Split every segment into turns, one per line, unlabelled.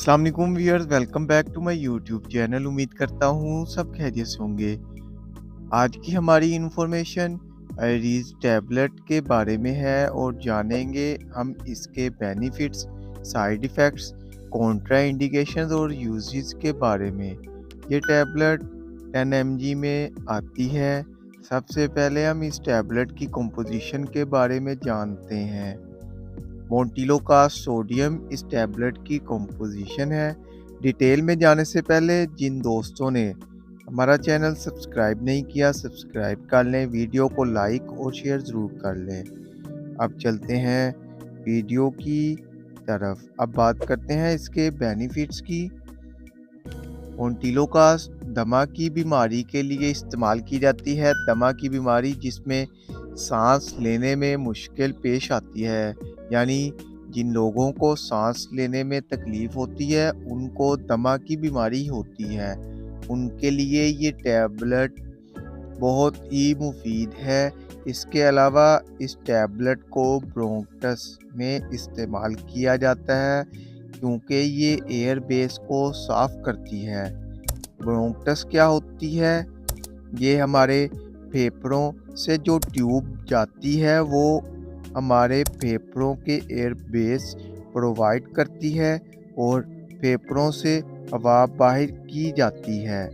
अस्सलाम वालेकुम viewers, welcome back to my YouTube channel. उम्मीद करता हूँ सब खैरियत से होंगे। आज की हमारी इंफॉर्मेशन आयरीज टैबलेट के बारे में है और जानेंगे हम इसके benefits, side effects, Contra indications और यूजेस के बारे में। ये टैबलेट 10 mg में आती है। सबसे पहले हम इस टैबलेट की कंपोजिशन के बारे में जानते हैं। मोंटिलो का सोडियम इस टैबलेट की कंपोजिशन है। डिटेल में जाने से पहले जिन दोस्तों ने हमारा चैनल सब्सक्राइब नहीं किया, सब्सक्राइब कर लें, वीडियो को लाइक और शेयर ज़रूर कर लें। अब चलते हैं वीडियो की तरफ। अब बात करते हैं इसके बेनिफिट्स की। मोंटिलो का दमा की बीमारी के लिए इस्तेमाल की जाती है। दमा की बीमारी जिसमें सांस लेने में मुश्किल पेश आती है, यानी जिन लोगों को सांस लेने में तकलीफ़ होती है उनको दमा की बीमारी होती है, उनके लिए ये टैबलेट बहुत ही मुफीद है। इसके अलावा इस टैबलेट को ब्रोंकस में इस्तेमाल किया जाता है क्योंकि ये एयर बेस को साफ़ करती है। ब्रोंकस क्या होती है? ये हमारे फेफड़ों से जो ट्यूब जाती है वो हमारे फेफड़ों के एयर बेस प्रोवाइड करती है और फेफड़ों से हवा बाहर की जाती है।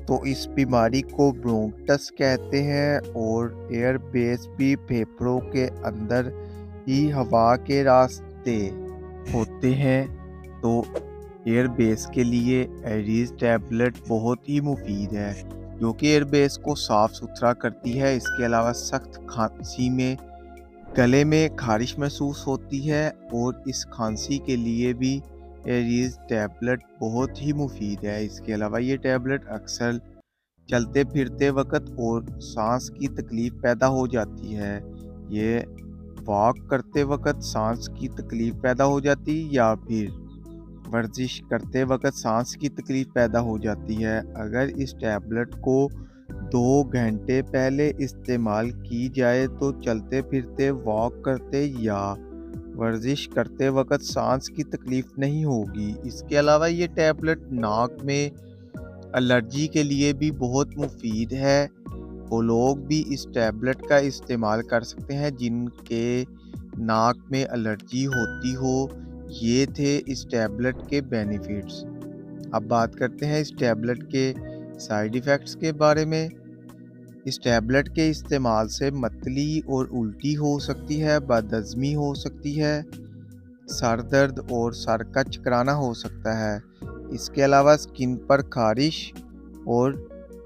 तो इस बीमारी को ब्रोंकस कहते हैं और एयर बेस भी फेफड़ों के अंदर ही हवा के रास्ते होते हैं। तो एयर बेस के लिए आयरीज टैबलेट बहुत ही मुफीद है, जो कि एयर बेस को साफ़ सुथरा करती है। इसके अलावा सख्त खांसी में गले में खारिश महसूस होती है और इस खांसी के लिए भी आयरीज टैबलेट बहुत ही मुफीद है। इसके अलावा ये टैबलेट अक्सर चलते फिरते वक्त और सांस की तकलीफ़ पैदा हो जाती है। ये वॉक करते वक्त सांस की तकलीफ़ पैदा हो जाती या फिर वर्जिश करते वक्त सांस की तकलीफ़ पैदा हो जाती है। अगर इस टैबलेट को 2 घंटे पहले इस्तेमाल की जाए तो चलते फिरते, वॉक करते या वर्जिश करते वक्त सांस की तकलीफ़ नहीं होगी। इसके अलावा ये टैबलेट नाक में एलर्जी के लिए भी बहुत मुफीद है। वो लोग भी इस टैबलेट का इस्तेमाल कर सकते हैं जिनके नाक में एलर्जी होती हो। ये थे इस टैबलेट के बेनिफिट्स। अब बात करते हैं इस टैबलेट के साइड इफ़ेक्ट्स के बारे में। इस टैबलेट के इस्तेमाल से मतली और उल्टी हो सकती है, बदहज़मी हो सकती है, सर दर्द और सर का चकराना हो सकता है। इसके अलावा स्किन पर खारिश और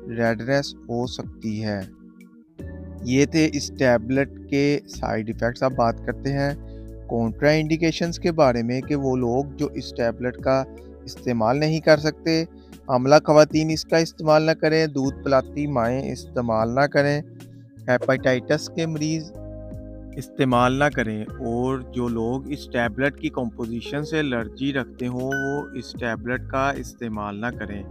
रेडनेस हो सकती है। ये थे इस टैबलेट के साइड इफ़ेक्ट्स। अब बात करते हैं कॉन्ट्रा इंडिकेशंस के बारे में कि वो लोग जो इस टैबलेट का इस्तेमाल नहीं कर सकते। हमला ख़वातीन इसका इस्तेमाल ना करें, दूध पिलाती माएँ इस्तेमाल ना करें, हेपेटाइटिस के मरीज़ इस्तेमाल ना करें और जो लोग इस टैबलेट की कंपोजिशन से एलर्जी रखते हों वो इस टैबलेट का इस्तेमाल ना करें।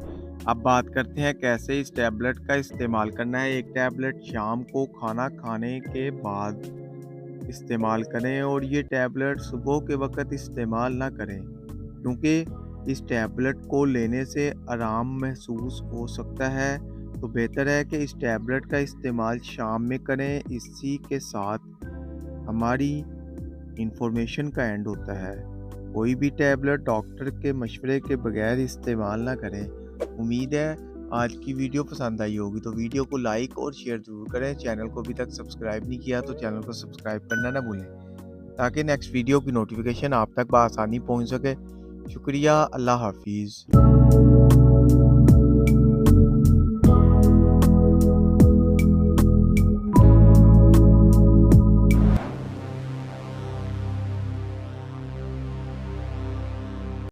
अब बात करते हैं कैसे इस टैबलेट का इस्तेमाल करना है। एक टैबलेट शाम को खाना खाने के बाद इस्तेमाल करें और ये टैबलेट सुबह के वक्त इस्तेमाल ना करें क्योंकि इस टैबलेट को लेने से आराम महसूस हो सकता है। तो बेहतर है कि इस टैबलेट का इस्तेमाल शाम में करें। इसी के साथ हमारी इंफॉर्मेशन का एंड होता है। कोई भी टैबलेट डॉक्टर के मशवरे के बगैर इस्तेमाल ना करें। उम्मीद है आज की वीडियो पसंद आई होगी, तो वीडियो को लाइक और शेयर ज़रूर करें। चैनल को अभी तक सब्सक्राइब नहीं किया तो चैनल को सब्सक्राइब करना ना भूलें ताकि नेक्स्ट वीडियो की नोटिफिकेशन आप तक बआसानी पहुंच सके। शुक्रिया। अल्लाह हाफिज़।